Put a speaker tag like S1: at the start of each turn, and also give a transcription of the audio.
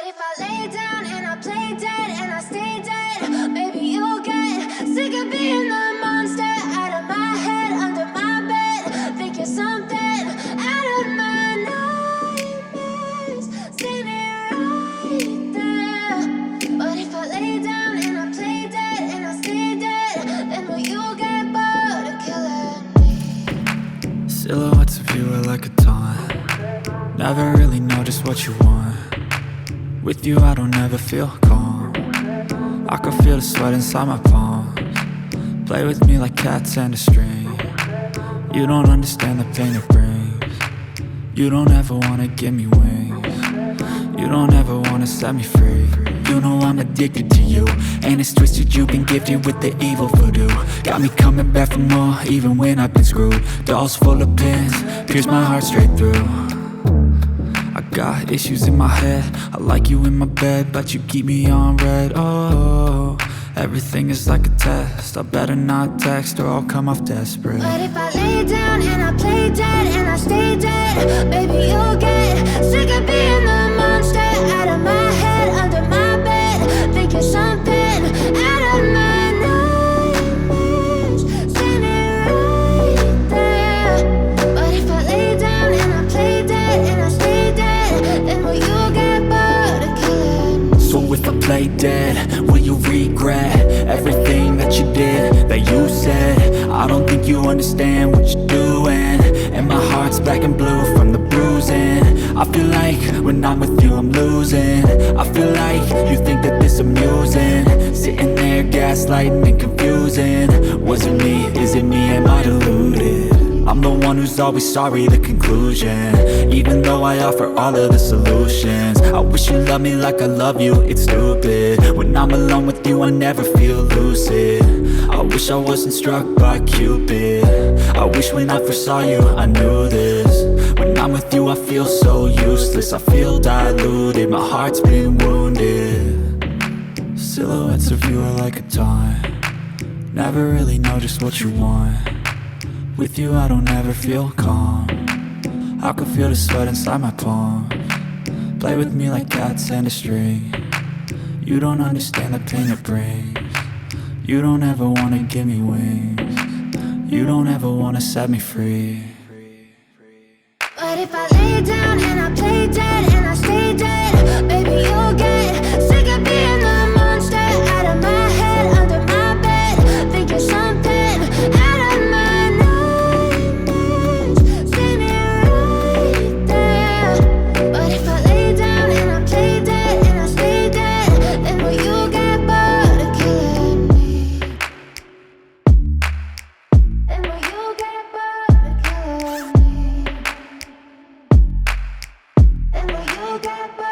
S1: But if I lay down and I play dead and I stay dead, maybe you'll get sick of being the monster out of my head, under my bed. Think you're something out of my nightmares, standing right there. But if I lay down and I play dead and I stay dead, then will you get bored of killing me?
S2: Silhouettes of you are like a taunt. Never really know just what you want. With you I don't ever feel calm. I can feel the sweat inside my palms. Play with me like cats and a string. You don't understand the pain it brings. You don't ever wanna give me wings. You don't ever wanna set me free. You know I'm addicted to you, and it's twisted, you've been gifted with the evil voodoo. Got me coming back for more, even when I've been screwed. Dolls full of pins, pierce my heart straight through. I got issues in my head, I like you in my bed, but you keep me on red. Oh, everything is like a test. I better not text or I'll come off desperate.
S1: But if I lay down and I play dead and I stay dead, maybe you'll get sick of being the monster out of my head, under my bed. Think you're something out of my nightmares, standing right there. But if I lay down and I play dead and I stay dead, then will you get bored of killing me?
S2: So if I play dead, will you regret everything that you did, that you said? I don't think you understand what you're doing, and my heart's black and blue from the bruising. I feel like when I'm with you I'm losing. I feel like you think that this amusing, sitting there gaslighting and confusing. Was it me? Is it me? Am I deluded? I'm the one who's always sorry, the conclusion, even though I offer all of the solutions. I wish you loved me like I love you, it's stupid. When I'm alone with you I never feel lucid. I wish I wasn't struck by Cupid. I wish when I first saw you I knew this. When I'm with you I feel so useless, I feel diluted, my heart's been wounded. Silhouettes of you are like a taunt. Never really know just what you want. With you I don't ever feel calm. I can feel the sweat inside my palms. Play with me like cats and a string. You don't understand the pain it brings. You don't ever wanna give me wings. You don't ever wanna set me free.
S1: But if I lay down and I play dead and I stay dead, maybe you'll get sick of being the monster out of my head, under my bed. Think you're something out of my nightmares, standing right there. But if I lay down and I play dead and I stay dead, then will you get bored of killing me? Then will you get bored of killing me? And will you get back?